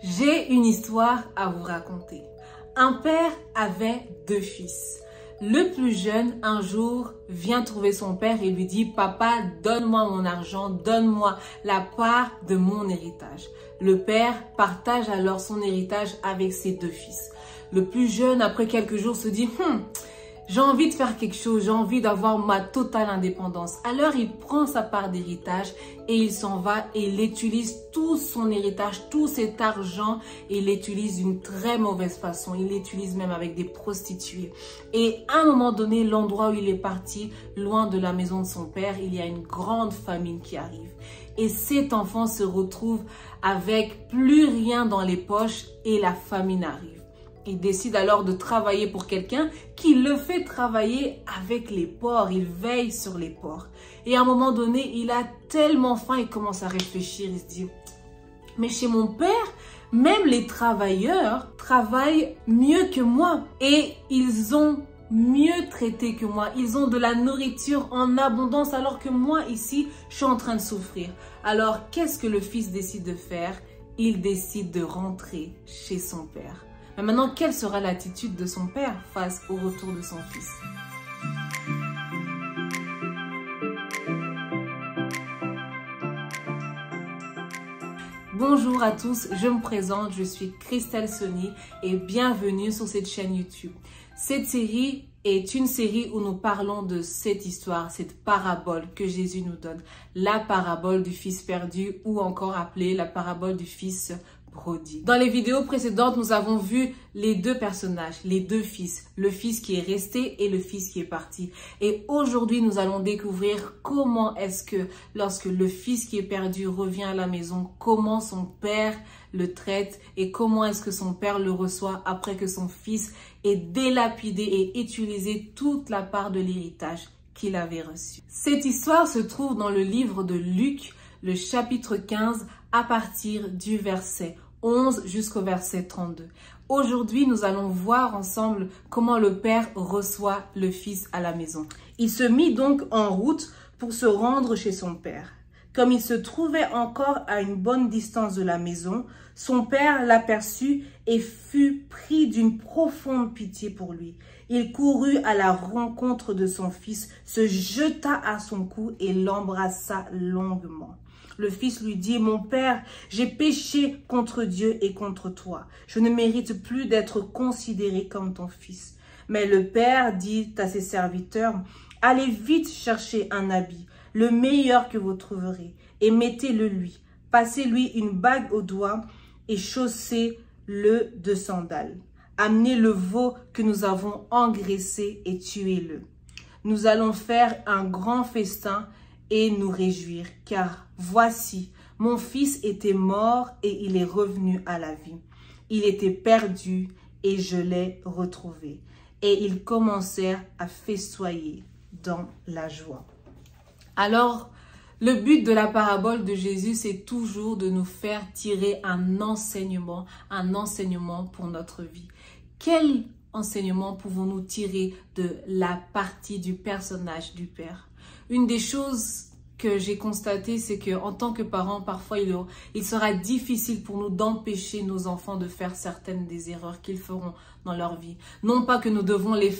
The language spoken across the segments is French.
J'ai une histoire à vous raconter. Un père avait 2 fils. Le plus jeune, un jour, vient trouver son père et lui dit « Papa, donne-moi mon argent, donne-moi la part de mon héritage. » Le père partage alors son héritage avec ses 2 fils. Le plus jeune, après quelques jours, se dit « j'ai envie de faire quelque chose, j'ai envie d'avoir ma totale indépendance. » Alors, il prend sa part d'héritage et il s'en va et il utilise tout son héritage, tout cet argent, et il l'utilise d'une très mauvaise façon. Il l'utilise même avec des prostituées. Et à un moment donné, l'endroit où il est parti, loin de la maison de son père, il y a une grande famine qui arrive. Et cet enfant se retrouve avec plus rien dans les poches et la famine arrive. Il décide alors de travailler pour quelqu'un qui le fait travailler avec les porcs. Il veille sur les porcs. Et à un moment donné, il a tellement faim, il commence à réfléchir. Il se dit, mais chez mon père, même les travailleurs travaillent mieux que moi. Et ils ont mieux traité que moi. Ils ont de la nourriture en abondance alors que moi, ici, je suis en train de souffrir. Alors, qu'est-ce que le fils décide de faire? Il décide de rentrer chez son père. Mais maintenant, quelle sera l'attitude de son père face au retour de son fils? Bonjour à tous, je me présente, je suis Christelle Sony et bienvenue sur cette chaîne YouTube. Cette série est une série où nous parlons de cette histoire, cette parabole que Jésus nous donne. La parabole du fils perdu ou encore appelée la parabole du fils prodigue. Dans les vidéos précédentes, nous avons vu les 2 personnages, les 2 fils, le fils qui est resté et le fils qui est parti. Et aujourd'hui, nous allons découvrir comment est-ce que lorsque le fils qui est perdu revient à la maison, comment son père le traite et comment est-ce que son père le reçoit après que son fils ait délapidé et utilisé toute la part de l'héritage qu'il avait reçu. Cette histoire se trouve dans le livre de Luc, le chapitre 15, à partir du verset 11 jusqu'au verset 32. Aujourd'hui, nous allons voir ensemble comment le père reçoit le fils à la maison. Il se mit donc en route pour se rendre chez son père. Comme il se trouvait encore à une bonne distance de la maison, son père l'aperçut et fut pris d'une profonde pitié pour lui. Il courut à la rencontre de son fils, se jeta à son cou et l'embrassa longuement. Le fils lui dit, « Mon père, j'ai péché contre Dieu et contre toi. Je ne mérite plus d'être considéré comme ton fils. » Mais le père dit à ses serviteurs, « Allez vite chercher un habit, le meilleur que vous trouverez, et mettez-le lui. Passez-lui une bague au doigt et chaussez-le de sandales. Amenez le veau que nous avons engraissé et tuez-le. Nous allons faire un grand festin et nous réjouir, car voici, mon fils était mort et il est revenu à la vie. Il était perdu et je l'ai retrouvé. » Et ils commencèrent à festoyer dans la joie. Alors, le but de la parabole de Jésus, c'est toujours de nous faire tirer un enseignement pour notre vie. Quel enseignement pouvons-nous tirer de la partie du personnage du Père? Une des choses que j'ai constatées, c'est qu'en tant que parents, parfois, il sera difficile pour nous d'empêcher nos enfants de faire certaines des erreurs qu'ils feront dans leur vie. Non pas que nous devons les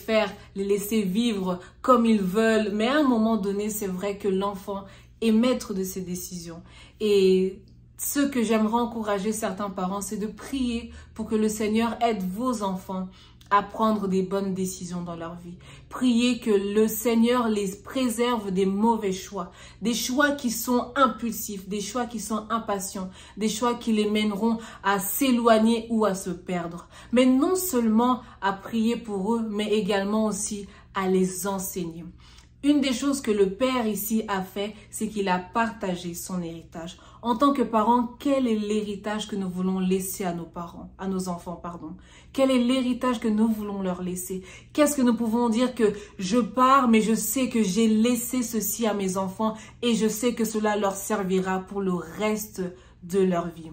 laisser vivre comme ils veulent, mais à un moment donné, c'est vrai que l'enfant est maître de ses décisions. Et ce que j'aimerais encourager certains parents, c'est de prier pour que le Seigneur aide vos enfants à prendre des bonnes décisions dans leur vie. Priez que le Seigneur les préserve des mauvais choix, des choix qui sont impulsifs, des choix qui sont impatients, des choix qui les mèneront à s'éloigner ou à se perdre. Mais non seulement à prier pour eux, mais également aussi à les enseigner. Une des choses que le Père ici a fait, c'est qu'il a partagé son héritage. En tant que parents, quel est l'héritage que nous voulons laisser à nos enfants? Quel est l'héritage que nous voulons leur laisser? Qu'est-ce que nous pouvons dire que je pars, mais je sais que j'ai laissé ceci à mes enfants et je sais que cela leur servira pour le reste de leur vie.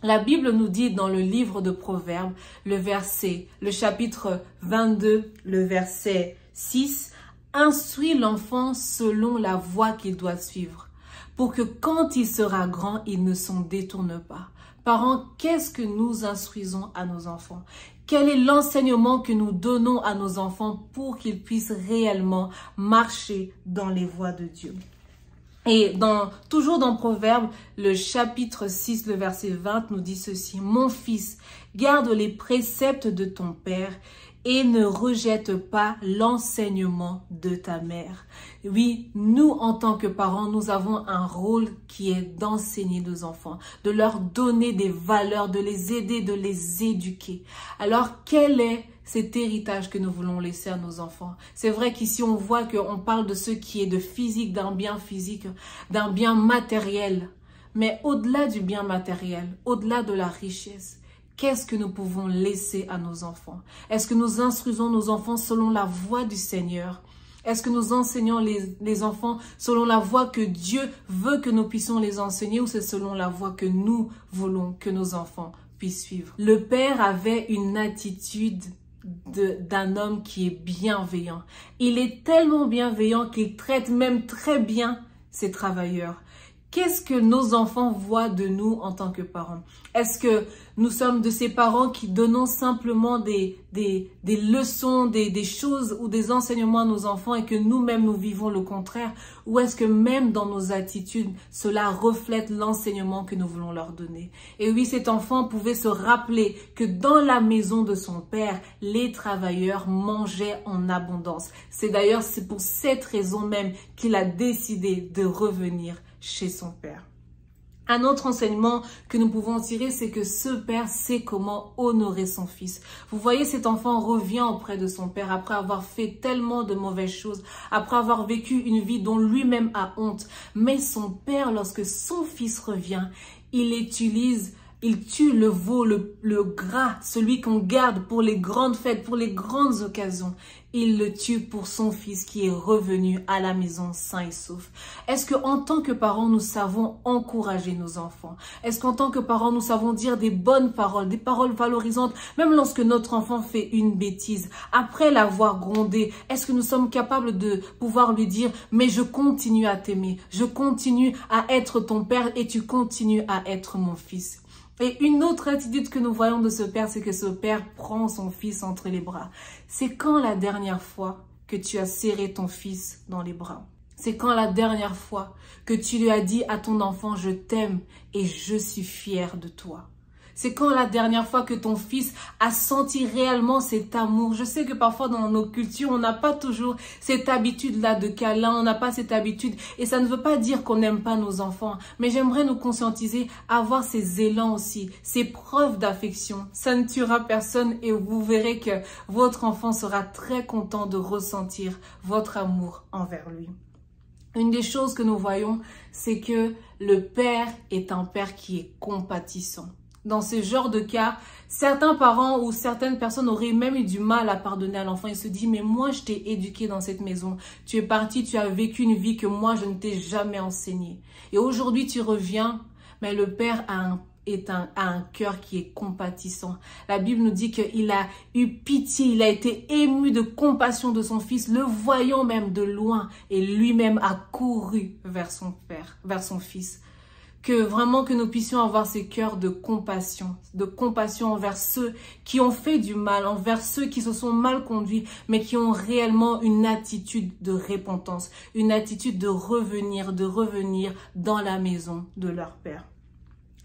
La Bible nous dit dans le livre de Proverbes, le chapitre 22, le verset 6, « Instruis l'enfant selon la voie qu'il doit suivre, pour que quand il sera grand, il ne s'en détourne pas. » Parents, qu'est-ce que nous instruisons à nos enfants? Quel est l'enseignement que nous donnons à nos enfants pour qu'ils puissent réellement marcher dans les voies de Dieu? Et toujours dans Proverbes, le chapitre 6, le verset 20 nous dit ceci. « Mon fils, garde les préceptes de ton père et ne rejette pas l'enseignement de ta mère. » Oui, nous, en tant que parents, nous avons un rôle qui est d'enseigner nos enfants, de leur donner des valeurs, de les aider, de les éduquer. Alors, quel est cet héritage que nous voulons laisser à nos enfants? C'est vrai qu'ici, on voit qu'on parle de ce qui est de physique, d'un bien physique, d'un bien matériel. Mais au-delà du bien matériel, au-delà de la richesse, qu'est-ce que nous pouvons laisser à nos enfants? Est-ce que nous instruisons nos enfants selon la voie du Seigneur? Est-ce que nous enseignons les enfants selon la voie que Dieu veut que nous puissions les enseigner, ou c'est selon la voie que nous voulons que nos enfants puissent suivre? Le père avait une attitude d'un homme qui est bienveillant. Il est tellement bienveillant qu'il traite même très bien ses travailleurs. Qu'est-ce que nos enfants voient de nous en tant que parents? Est-ce que nous sommes de ces parents qui donnons simplement des leçons, des choses ou des enseignements à nos enfants et que nous-mêmes nous vivons le contraire? Ou est-ce que même dans nos attitudes, cela reflète l'enseignement que nous voulons leur donner? Et oui, cet enfant pouvait se rappeler que dans la maison de son père, les travailleurs mangeaient en abondance. C'est pour cette raison même qu'il a décidé de revenir chez son père. Un autre enseignement que nous pouvons tirer, c'est que ce père sait comment honorer son fils. Vous voyez, cet enfant revient auprès de son père après avoir fait tellement de mauvaises choses, après avoir vécu une vie dont lui-même a honte. Mais son père, lorsque son fils revient, il tue le veau, le gras, celui qu'on garde pour les grandes fêtes, pour les grandes occasions. Il le tue pour son fils qui est revenu à la maison sain et sauf. Est-ce qu'en tant que parents, nous savons encourager nos enfants? Est-ce qu'en tant que parents, nous savons dire des bonnes paroles, des paroles valorisantes, même lorsque notre enfant fait une bêtise? Après l'avoir grondé, est-ce que nous sommes capables de pouvoir lui dire « Mais je continue à t'aimer, je continue à être ton père et tu continues à être mon fils ». Et une autre attitude que nous voyons de ce père, c'est que ce père prend son fils entre les bras. C'est quand la dernière fois que tu as serré ton fils dans les bras? C'est quand la dernière fois que tu lui as dit à ton enfant « Je t'aime et je suis fier de toi ». C'est quand la dernière fois que ton fils a senti réellement cet amour? Je sais que parfois dans nos cultures, on n'a pas toujours cette habitude-là de câlin, on n'a pas cette habitude. Et ça ne veut pas dire qu'on n'aime pas nos enfants. Mais j'aimerais nous conscientiser, avoir ces élans aussi, ces preuves d'affection. Ça ne tuera personne et vous verrez que votre enfant sera très content de ressentir votre amour envers lui. Une des choses que nous voyons, c'est que le père est un père qui est compatissant. Dans ce genre de cas, certains parents ou certaines personnes auraient même eu du mal à pardonner à l'enfant. Il se dit, mais moi, je t'ai éduqué dans cette maison. Tu es parti, tu as vécu une vie que moi, je ne t'ai jamais enseignée. Et aujourd'hui, tu reviens, mais le père a un cœur qui est compatissant. La Bible nous dit qu'il a eu pitié, il a été ému de compassion de son fils, le voyant même de loin, et lui-même a couru vers son père, vers son fils. Que nous puissions avoir ces cœurs de compassion envers ceux qui ont fait du mal, envers ceux qui se sont mal conduits, mais qui ont réellement une attitude de repentance, une attitude de revenir dans la maison de leur père.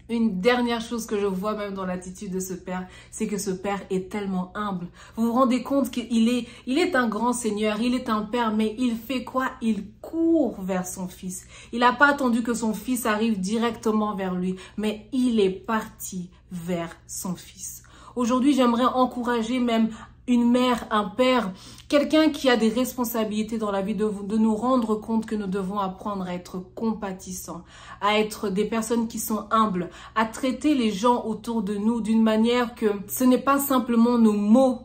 Une dernière chose que je vois même dans l'attitude de ce père, c'est que ce père est tellement humble. Vous vous rendez compte qu'il est un grand Seigneur, il est un père, mais il fait quoi? Il court vers son fils. Il n'a pas attendu que son fils arrive directement vers lui, mais il est parti vers son fils. Aujourd'hui, j'aimerais encourager même une mère, un père, quelqu'un qui a des responsabilités dans la vie, de nous rendre compte que nous devons apprendre à être compatissants, à être des personnes qui sont humbles, à traiter les gens autour de nous d'une manière que ce n'est pas simplement nos mots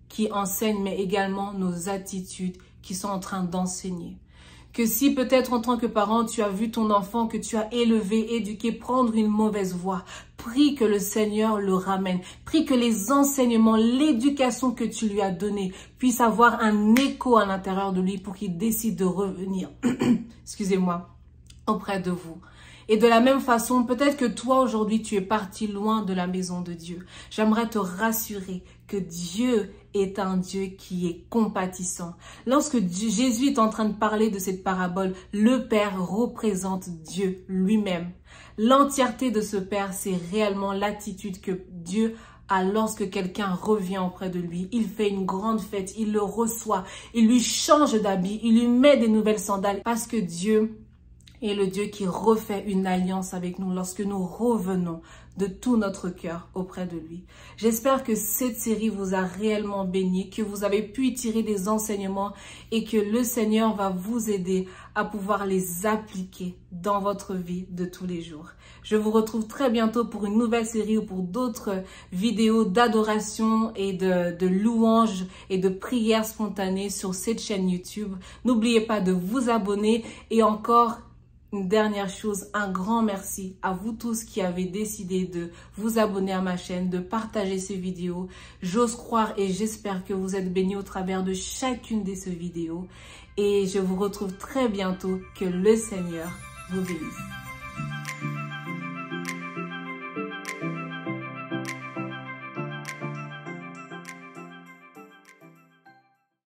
qui enseignent, mais également nos attitudes qui sont en train d'enseigner. Que si peut-être en tant que parent, tu as vu ton enfant que tu as élevé, éduqué, prendre une mauvaise voie, prie que le Seigneur le ramène. Prie que les enseignements, l'éducation que tu lui as donnée puisse avoir un écho à l'intérieur de lui pour qu'il décide de revenir, excusez-moi, auprès de vous. Et de la même façon, peut-être que toi aujourd'hui, tu es parti loin de la maison de Dieu. J'aimerais te rassurer que Dieu est un Dieu qui est compatissant. Lorsque Jésus est en train de parler de cette parabole, le Père représente Dieu lui-même. L'entièreté de ce Père, c'est réellement l'attitude que Dieu a lorsque quelqu'un revient auprès de lui. Il fait une grande fête, il le reçoit, il lui change d'habit, il lui met des nouvelles sandales parce que Dieu est le Dieu qui refait une alliance avec nous lorsque nous revenons de tout notre cœur auprès de lui. J'espère que cette série vous a réellement béni, que vous avez pu y tirer des enseignements et que le Seigneur va vous aider à pouvoir les appliquer dans votre vie de tous les jours. Je vous retrouve très bientôt pour une nouvelle série ou pour d'autres vidéos d'adoration et de louanges et de prières spontanées sur cette chaîne YouTube. N'oubliez pas de vous abonner et encore une dernière chose, un grand merci à vous tous qui avez décidé de vous abonner à ma chaîne, de partager ces vidéos. J'ose croire et j'espère que vous êtes bénis au travers de chacune de ces vidéos. Et je vous retrouve très bientôt. Que le Seigneur vous bénisse.